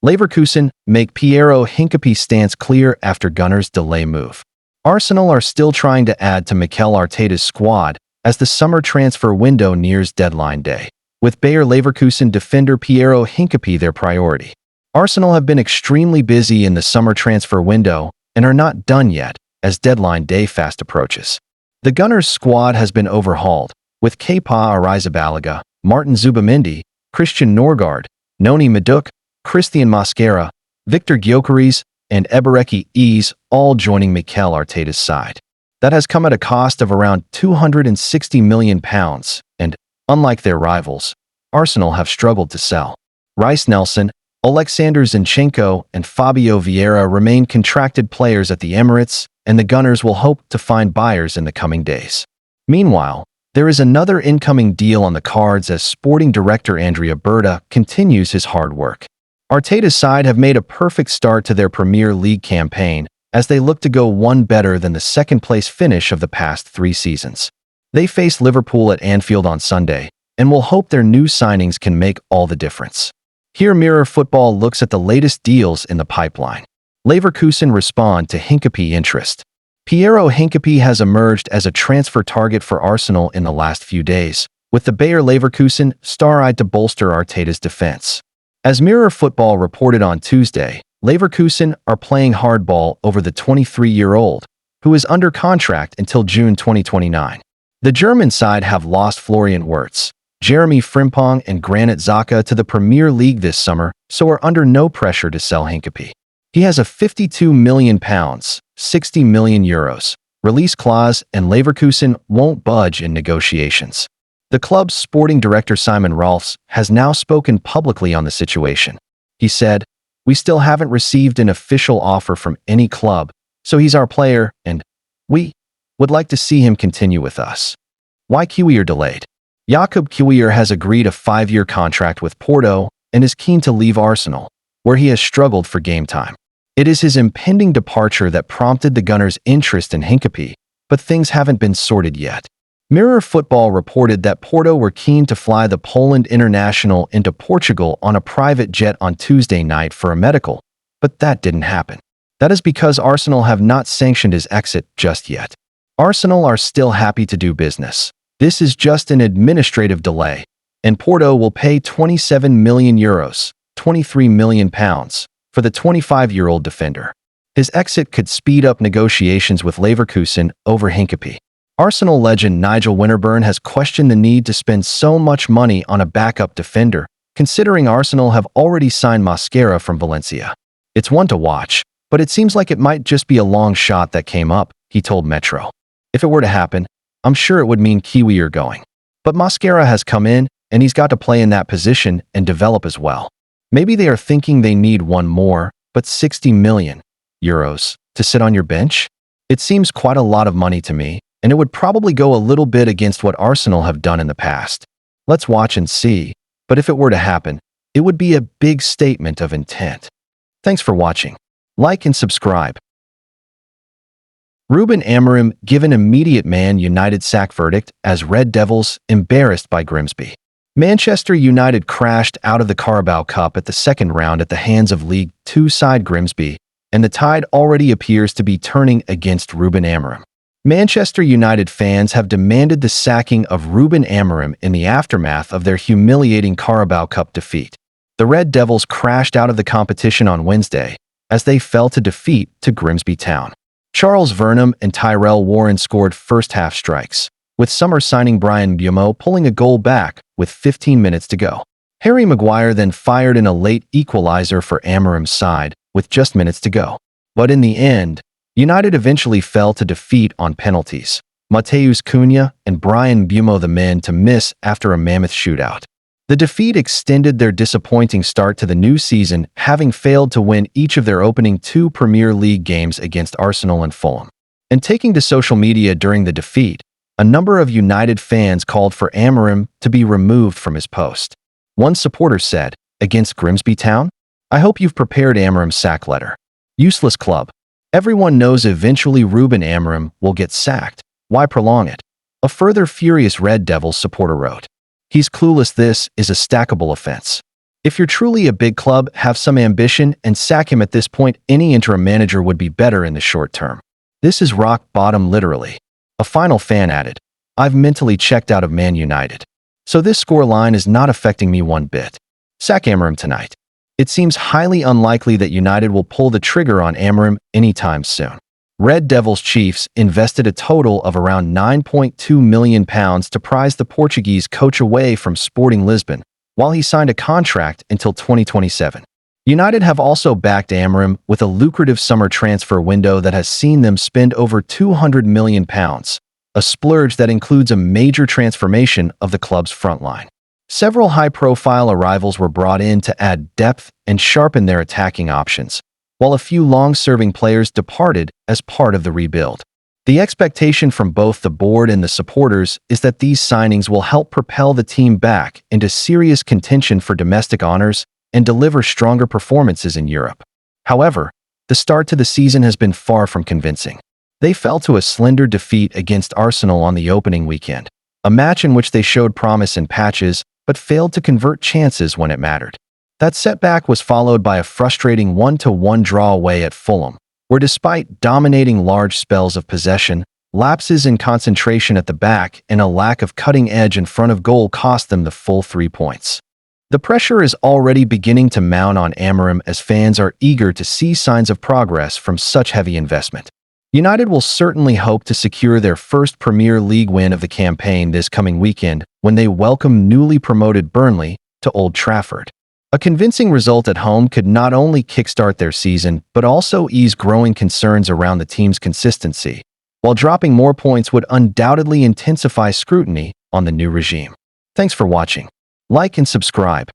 Leverkusen make Piero Hincape stance clear after Gunners' delay move. Arsenal are still trying to add to Mikel Arteta's squad as the summer transfer window nears deadline day, with Bayer Leverkusen defender Piero Hincape their priority. Arsenal have been extremely busy in the summer transfer window and are not done yet as deadline day fast approaches. The Gunners' squad has been overhauled, with Kepa Arrizabalaga, Martin Zubimendi, Christian Norgard, Noni Madueke, Christian Mosquera, Victor Gyökeres, and Ebereki Eze all joining Mikel Arteta's side. That has come at a cost of around £260 million, and, unlike their rivals, Arsenal have struggled to sell. Reiss Nelson, Alexander Zinchenko, and Fabio Vieira remain contracted players at the Emirates, and the Gunners will hope to find buyers in the coming days. Meanwhile, there is another incoming deal on the cards as sporting director Andrea Berta continues his hard work. Arteta's side have made a perfect start to their Premier League campaign as they look to go one better than the second-place finish of the past 3 seasons. They face Liverpool at Anfield on Sunday and will hope their new signings can make all the difference. Here Mirror Football looks at the latest deals in the pipeline. Leverkusen respond to Hincape interest. Piero Hincape has emerged as a transfer target for Arsenal in the last few days, with the Bayer Leverkusen star-eyed to bolster Arteta's defense. As Mirror Football reported on Tuesday, Leverkusen are playing hardball over the 23-year-old, who is under contract until June 2029. The German side have lost Florian Wirtz, Jeremy Frimpong, and Granit Xhaka to the Premier League this summer, so are under no pressure to sell Hincape. He has a £52 million, €60 million release clause, and Leverkusen won't budge in negotiations. The club's sporting director Simon Rolfs has now spoken publicly on the situation. He said, "We still haven't received an official offer from any club, so he's our player, and we would like to see him continue with us." Why Kiwior delayed? Jakub Kiwior has agreed a 5-year contract with Porto and is keen to leave Arsenal, where he has struggled for game time. It is his impending departure that prompted the Gunners' interest in Hincape, but things haven't been sorted yet. Mirror Football reported that Porto were keen to fly the Poland international into Portugal on a private jet on Tuesday night for a medical, but that didn't happen. That is because Arsenal have not sanctioned his exit just yet. Arsenal are still happy to do business. This is just an administrative delay, and Porto will pay €27 million, £23 million, for the 25-year-old defender. His exit could speed up negotiations with Leverkusen over Hincape. Arsenal legend Nigel Winterburn has questioned the need to spend so much money on a backup defender, considering Arsenal have already signed Mosquera from Valencia. "It's one to watch, but it seems like it might just be a long shot that came up," he told Metro. "If it were to happen, I'm sure it would mean Kiwior going. But Mosquera has come in, and he's got to play in that position and develop as well. Maybe they are thinking they need one more, but €60 million to sit on your bench? It seems quite a lot of money to me, and it would probably go a little bit against what Arsenal have done in the past. Let's watch and see, but if it were to happen, it would be a big statement of intent." Thanks for watching. Like and subscribe. Ruben Amorim given immediate Man United sack verdict as Red Devils embarrassed by Grimsby. Manchester United crashed out of the Carabao Cup at the second round at the hands of League Two side Grimsby, and the tide already appears to be turning against Ruben Amorim. Manchester United fans have demanded the sacking of Ruben Amorim in the aftermath of their humiliating Carabao Cup defeat. The Red Devils crashed out of the competition on Wednesday as they fell to defeat to Grimsby Town. Charles Vernam and Tyrell Warren scored first-half strikes, with summer signing Brian Mbeumo pulling a goal back with 15 minutes to go. Harry Maguire then fired in a late equalizer for Amorim's side with just minutes to go. But in the end, United eventually fell to defeat on penalties. Mateus Cunha and Brian Mbeumo the men to miss after a mammoth shootout. The defeat extended their disappointing start to the new season, having failed to win each of their opening 2 Premier League games against Arsenal and Fulham. And taking to social media during the defeat, a number of United fans called for Amorim to be removed from his post. One supporter said, "Against Grimsby Town? I hope you've prepared Amorim's sack letter. Useless club. Everyone knows eventually Ruben Amorim will get sacked. Why prolong it?" A further furious Red Devils supporter wrote. "He's clueless. This is a stackable offense. If you're truly a big club, have some ambition, and sack him at this point, any interim manager would be better in the short term. This is rock bottom literally. A final fan added, I've mentally checked out of Man United. So this scoreline is not affecting me one bit. Sack Amorim tonight. It seems highly unlikely that United will pull the trigger on Amorim anytime soon. Red Devils Chiefs invested a total of around £9.2 million to prize the Portuguese coach away from Sporting Lisbon, while he signed a contract until 2027. United have also backed Amorim with a lucrative summer transfer window that has seen them spend over £200 million, a splurge that includes a major transformation of the club's front line. Several high-profile arrivals were brought in to add depth and sharpen their attacking options, while a few long-serving players departed as part of the rebuild. The expectation from both the board and the supporters is that these signings will help propel the team back into serious contention for domestic honors and deliver stronger performances in Europe. However, the start to the season has been far from convincing. They fell to a slender defeat against Arsenal on the opening weekend, a match in which they showed promise in patches but failed to convert chances when it mattered. That setback was followed by a frustrating 1-1 draw away at Fulham, where despite dominating large spells of possession, lapses in concentration at the back and a lack of cutting edge in front of goal cost them the full 3 points. The pressure is already beginning to mount on Amorim as fans are eager to see signs of progress from such heavy investment. United will certainly hope to secure their first Premier League win of the campaign this coming weekend when they welcome newly promoted Burnley to Old Trafford. A convincing result at home could not only kickstart their season, but also ease growing concerns around the team's consistency, while dropping more points would undoubtedly intensify scrutiny on the new regime. Thanks for watching. Like and subscribe.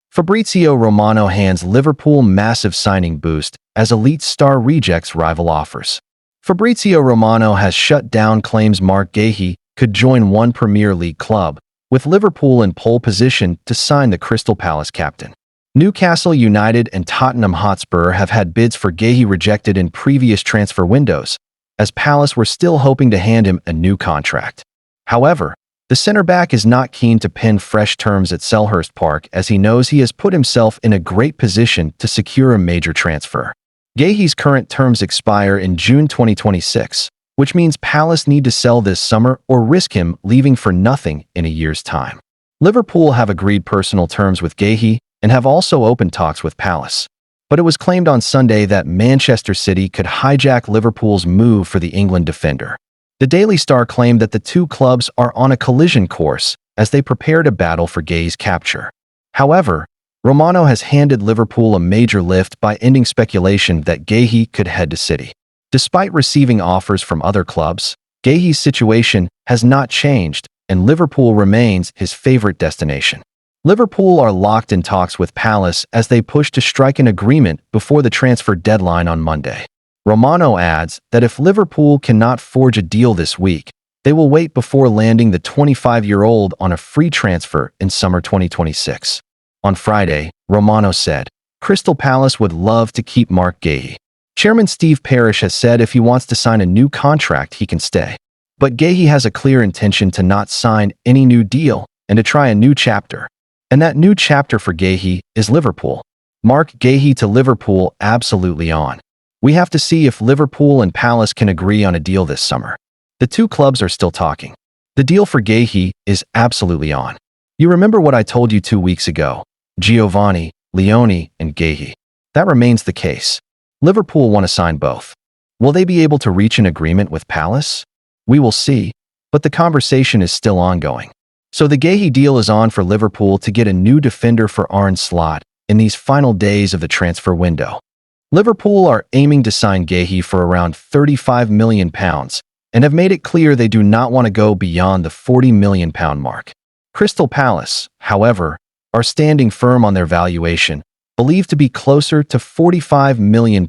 Fabrizio Romano hands Liverpool massive signing boost as elite star rejects rival offers. Fabrizio Romano has shut down claims Marc Guéhi could join one Premier League club, with Liverpool in pole position to sign the Crystal Palace captain. Newcastle United and Tottenham Hotspur have had bids for Guéhi rejected in previous transfer windows, as Palace were still hoping to hand him a new contract. However, the centre-back is not keen to pin fresh terms at Selhurst Park as he knows he has put himself in a great position to secure a major transfer. Guéhi's current terms expire in June 2026, which means Palace need to sell this summer or risk him leaving for nothing in a year's time. Liverpool have agreed personal terms with Guéhi and have also opened talks with Palace. But it was claimed on Sunday that Manchester City could hijack Liverpool's move for the England defender. The Daily Star claimed that the two clubs are on a collision course as they prepare to battle for Guéhi's capture. However, Romano has handed Liverpool a major lift by ending speculation that Guéhi could head to City. Despite receiving offers from other clubs, Guéhi's situation has not changed, and Liverpool remains his favorite destination. Liverpool are locked in talks with Palace as they push to strike an agreement before the transfer deadline on Monday. Romano adds that if Liverpool cannot forge a deal this week, they will wait before landing the 25-year-old on a free transfer in summer 2026. On Friday, Romano said, Crystal Palace would love to keep Marc Guéhi. Chairman Steve Parish has said if he wants to sign a new contract, he can stay. But Guéhi has a clear intention to not sign any new deal and to try a new chapter. And that new chapter for Guéhi is Liverpool. Marc Guéhi to Liverpool absolutely on. We have to see if Liverpool and Palace can agree on a deal this summer. The two clubs are still talking. The deal for Guéhi is absolutely on. You remember what I told you 2 weeks ago? Giovanni, Leone, and Guéhi. That remains the case. Liverpool want to sign both. Will they be able to reach an agreement with Palace? We will see, but the conversation is still ongoing. So the Guéhi deal is on for Liverpool to get a new defender for Arne Slot in these final days of the transfer window. Liverpool are aiming to sign Guéhi for around £35 million and have made it clear they do not want to go beyond the £40 million mark. Crystal Palace, however, are standing firm on their valuation, believed to be closer to £45 million,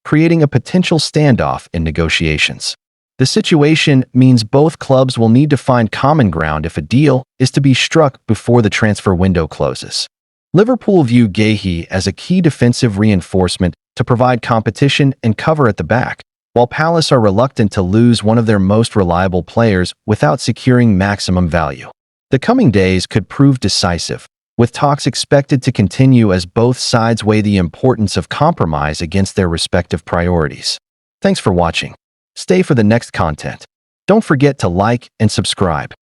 creating a potential standoff in negotiations. The situation means both clubs will need to find common ground if a deal is to be struck before the transfer window closes. Liverpool view Guéhi as a key defensive reinforcement to provide competition and cover at the back, while Palace are reluctant to lose one of their most reliable players without securing maximum value. The coming days could prove decisive, with talks expected to continue as both sides weigh the importance of compromise against their respective priorities. Thanks for watching. Stay for the next content. Don't forget to like and subscribe.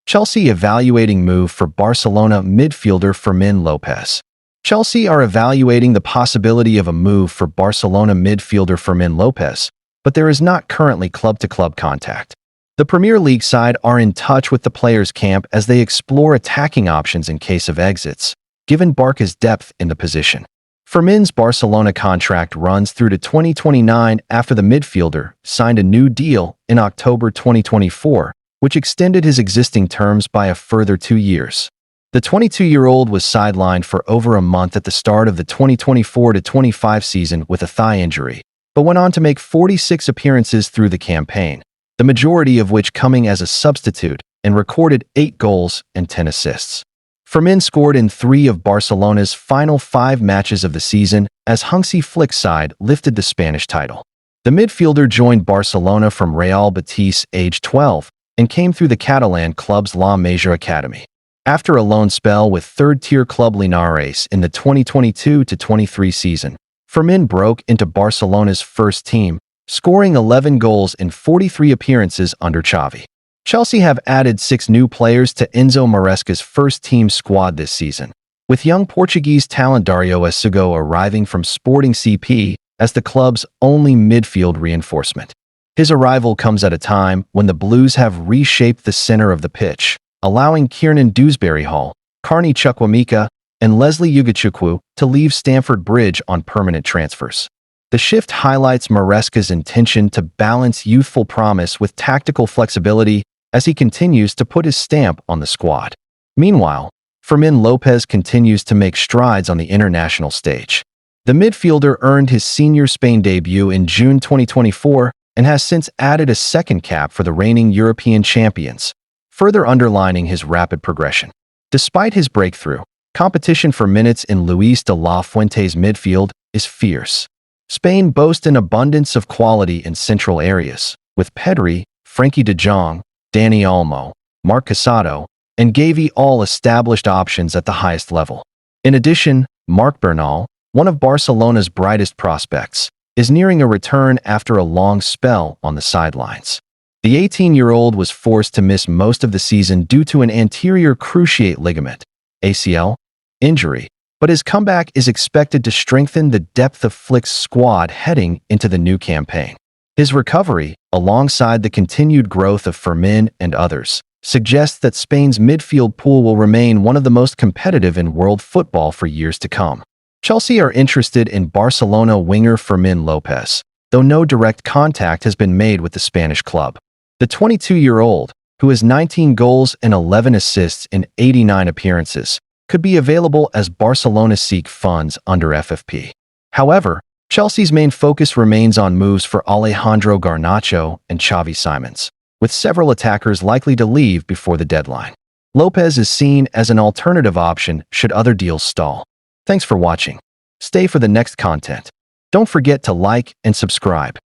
Chelsea evaluating move for Barcelona midfielder Fermin Lopez. Chelsea are evaluating the possibility of a move for Barcelona midfielder Fermin Lopez, but there is not currently club-to-club contact. The Premier League side are in touch with the players' camp as they explore attacking options in case of exits, given Barca's depth in the position. Fermin's Barcelona contract runs through to 2029 after the midfielder signed a new deal in October 2024, which extended his existing terms by a further 2 years. The 22-year-old was sidelined for over a month at the start of the 2024-25 season with a thigh injury, but went on to make 46 appearances through the campaign, the majority of which coming as a substitute, and recorded 8 goals and 10 assists. Fermin scored in 3 of Barcelona's final 5 matches of the season as Hincape Flick's side lifted the Spanish title. The midfielder joined Barcelona from Real Betis age 12 and came through the Catalan club's La Masia Academy. After a loan spell with third-tier club Linares in the 2022-23 season, Fermin broke into Barcelona's first team, scoring 11 goals in 43 appearances under Xavi. Chelsea have added 6 new players to Enzo Maresca's first-team squad this season, with young Portuguese talent Dario Essugo arriving from Sporting CP as the club's only midfield reinforcement. His arrival comes at a time when the Blues have reshaped the center of the pitch, allowing Kiernan Dewsbury-Hall, Carney Chukwuemeka, and Leslie Ugachukwu to leave Stamford Bridge on permanent transfers. The shift highlights Maresca's intention to balance youthful promise with tactical flexibility as he continues to put his stamp on the squad. Meanwhile, Fermin Lopez continues to make strides on the international stage. The midfielder earned his senior Spain debut in June 2024 and has since added a second cap for the reigning European champions, further underlining his rapid progression. Despite his breakthrough, competition for minutes in Luis de la Fuente's midfield is fierce. Spain boasts an abundance of quality in central areas, with Pedri, Frenkie de Jong, Dani Olmo, Marc Casado, and Gavi all established options at the highest level. In addition, Marc Bernal, one of Barcelona's brightest prospects, is nearing a return after a long spell on the sidelines. The 18-year-old was forced to miss most of the season due to an anterior cruciate ligament (ACL) injury, but his comeback is expected to strengthen the depth of Flick's squad heading into the new campaign. His recovery, alongside the continued growth of Fermin and others, suggests that Spain's midfield pool will remain one of the most competitive in world football for years to come. Chelsea are interested in Barcelona winger Fermin Lopez, though no direct contact has been made with the Spanish club. The 22-year-old, who has 19 goals and 11 assists in 89 appearances, could be available as Barcelona seek funds under FFP. However, Chelsea's main focus remains on moves for Alejandro Garnacho and Xavi Simons, with several attackers likely to leave before the deadline. Lopez is seen as an alternative option should other deals stall. Thanks for watching. Stay for the next content. Don't forget to like and subscribe.